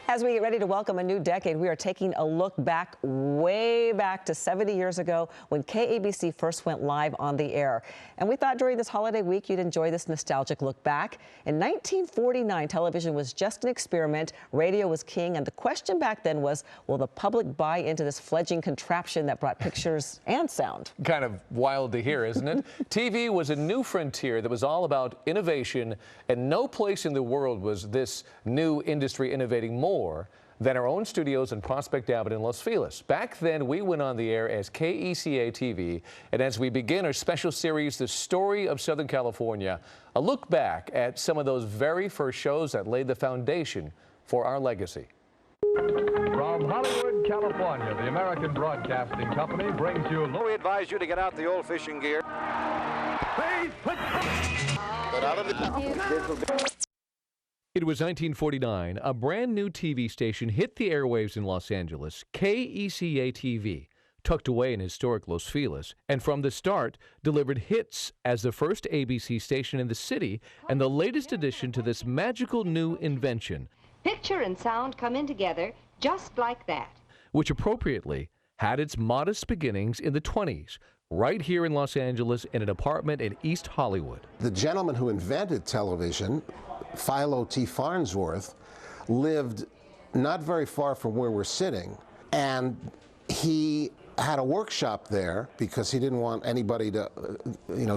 As we get ready to welcome a new decade, we are taking a look back, way back to 70 years ago when KABC first went live on the air. And we thought during this holiday week you'd enjoy this nostalgic look back. In 1949, television was just an experiment, radio was king, and the question back then was, will the public buy into this fledgling contraption that brought pictures and sound? Kind of wild to hear, isn't it? TV was a new frontier that was all about innovation, and no place in the world was this new industry innovating more than our own studios in Prospect Avenue in Los Feliz. Back then, we went on the air as KECA TV, and as we begin our special series, The Story of Southern California, a look back at some of those very first shows that laid the foundation for our legacy. From Hollywood, California, the American Broadcasting Company brings you... We advise you to get out the old fishing gear. It was 1949. A brand new TV station hit the airwaves in Los Angeles, KECA TV, tucked away in historic Los Feliz, and from the start delivered hits as the first ABC station in the city and the latest addition to this magical new invention. Picture and sound come in together just like that. Which appropriately had its modest beginnings in the 20s, right here in Los Angeles in an apartment in East Hollywood. The gentleman who invented television, Philo T. Farnsworth, lived not very far from where we're sitting, and he had a workshop there because he didn't want anybody to,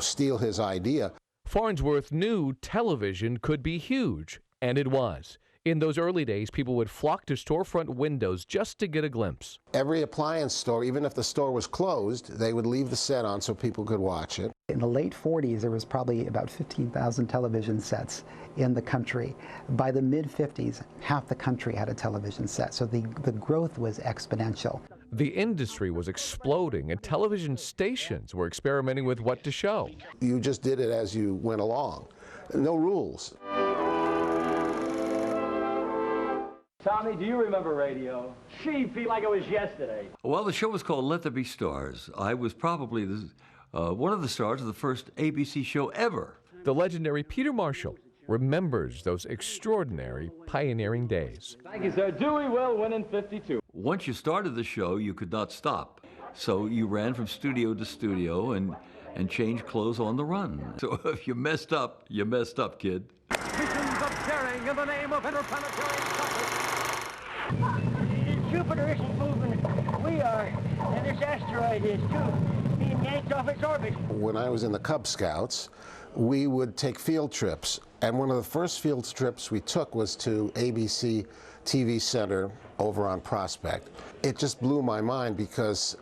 steal his idea. Farnsworth knew television could be huge, and it was. In those early days, people would flock to storefront windows just to get a glimpse. Every appliance store, even if the store was closed, they would leave the set on so people could watch it. In the late 40s, there was probably about 15,000 television sets in the country. By the mid-50s, half the country had a television set, so the growth was exponential. The industry was exploding, and television stations were experimenting with what to show. You just did it as you went along. No rules. Tommy, do you remember radio? Gee, feel like it was yesterday. Well, the show was called Let There Be Stars. I was probably one of the stars of the first ABC show ever. The legendary Peter Marshall remembers those extraordinary pioneering days. Thank you, sir. Dewey will win in 52. Once you started the show, you could not stop. So you ran from studio to studio and changed clothes on the run. So if you messed up, kid. Missions of daring in the name of interplanetary success. Jupiter isn't moving. We are. And this asteroid is, too, being yanked off its orbit. When I was in the Cub Scouts, we would take field trips. And one of the first field trips we took was to ABC TV Center over on Prospect. It just blew my mind because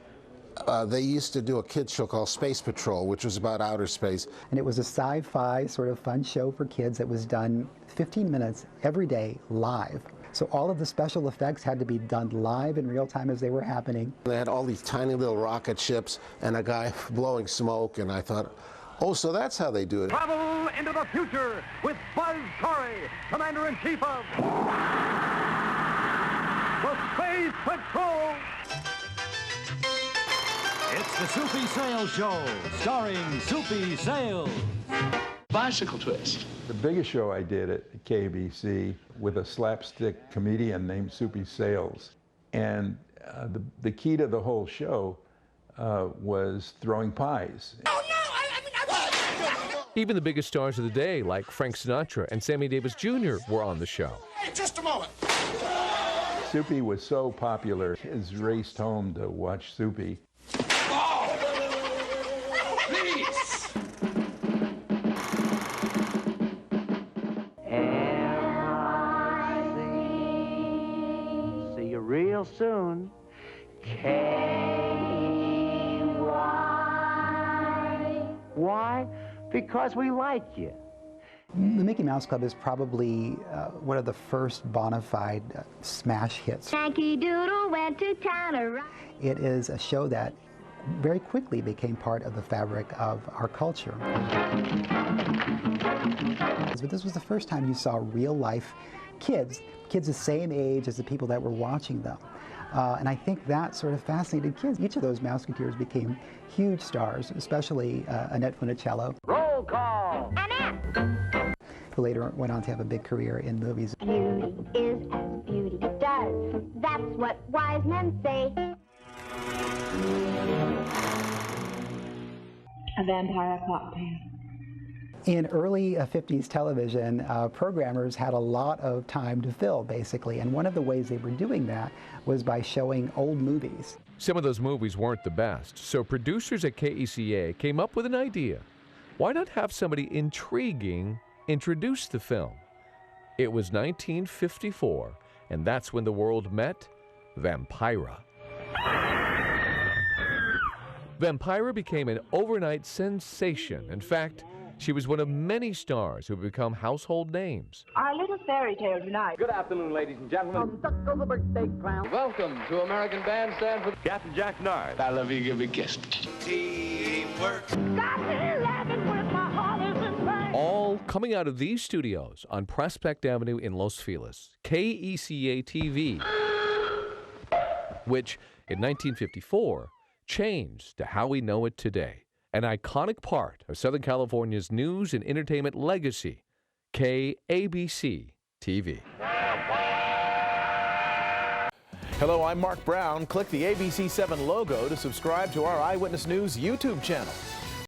they used to do a kids show called Space Patrol, which was about outer space. And it was a sci-fi sort of fun show for kids that was done 15 minutes every day live. So all of the special effects had to be done live in real time as they were happening. They had all these tiny little rocket ships and a guy blowing smoke, and I thought, oh, so that's how they do it. Travel into the future with Buzz Corey, Commander-in-Chief of the Space Patrol. It's the Soupy Sales Show, starring Soupy Sales. Bicycle twist. The biggest show I did at KBC with a slapstick comedian named Soupy Sales. And the key to the whole show was throwing pies. Oh, no! Even the biggest stars of the day, like Frank Sinatra and Sammy Davis Jr., were on the show. Hey, just a moment. Soupy was so popular, kids raced home to watch Soupy. Please! See you real soon. K-E-Y. Why? Because we like you. The Mickey Mouse Club is probably one of the first bona fide smash hits. Yankee Doodle went to town. It is a show that very quickly became part of the fabric of our culture. But this was the first time you saw real-life kids the same age as the people that were watching them. And I think that sort of fascinated kids. Each of those Mouseketeers became huge stars, especially Annette Funicello. Roll call! Annette! Who later went on to have a big career in movies. Beauty is as beauty was. That's what wise men say. A vampire cocktail. In early 50s television, programmers had a lot of time to fill, basically, and one of the ways they were doing that was by showing old movies. Some of those movies weren't the best, so producers at KECA came up with an idea. Why not have somebody intriguing introduce the film? It was 1954, and that's when the world met Vampira. Vampira became an overnight sensation. In fact, she was one of many stars who have become household names. Our little fairy tale tonight. Good afternoon, ladies and gentlemen. The birthday clown. Welcome to American Bandstand with Captain Jack Nard. I love you, give me a kiss. Teamwork. All coming out of these studios on Prospect Avenue in Los Feliz. KECA TV, which in 1954 changed to how we know it today. An iconic part of Southern California's news and entertainment legacy, KABC TV. Hello, I'm Mark Brown. Click the ABC7 logo to subscribe to our Eyewitness News YouTube channel.